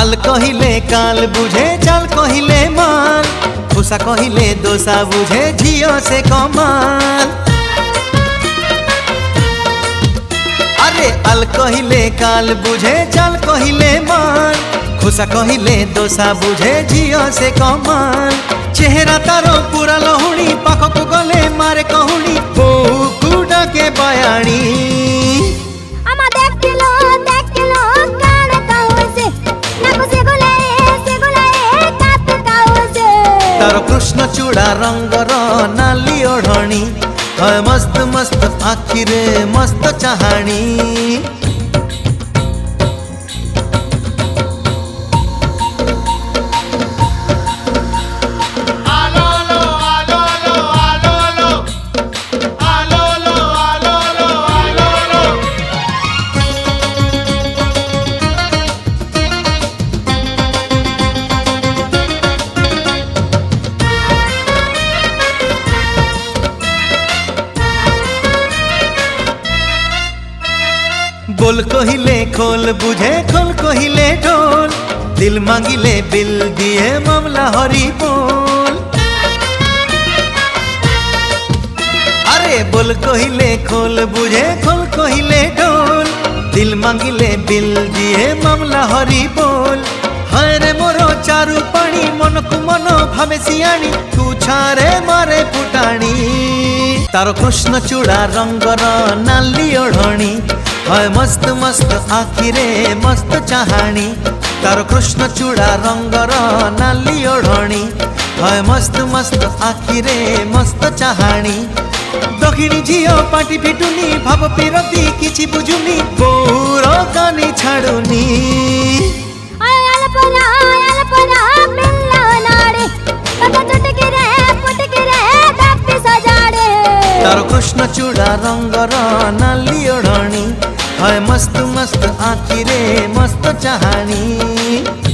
हाल कहिले काल बुझे चाल कहिले माल खुशा कहिले दोसा बुझे झियो से कमाल। अरे आल कहिले काल बुझे चाल कहिले माल खुशा कहिले दोसा बुझे झियो से कमाल। चेहरा तारो पूरा लहुणी पाखक गले मारे कहूणी बहु डाके बयाणी तार कृष्ण चूड़ा रंगर नाली ओढ़णी है मस्त मस्त आखिरे मस्त चाहाणी। बोल कहिले खोल बुझे खोल कहिले ढोल दिल मांगिले बिल दिए मामला हरी बोल। अरे बोल कहिले खोल बुझे खोल कहिले ढोल दिल मांगिले बिल दिए मामला हरी बोल। हरे मोरो चारु पानी मन को मन भावे सियाणी तू छारे मारे फुटाणी। तारो कृष्ण चूड़ा रंगर नाली ओढ़णी है मस्त मस्त आखिरे मस्त चाहाणी। तारो कृष्ण चूड़ा रंगर नाली ओढ़णी है मस्त मस्त आखिरे मस्त चाहाणी। दक्षिणी झियो पाटी फिटुनी भाव पिरती किछि बुझुनी बहुर कानी छाड़ुनी। तारो कृष्ण चूड़ा रंगर नाली ओढ़णी है मस्त मस्त आखिरे मस्त चाहाणी।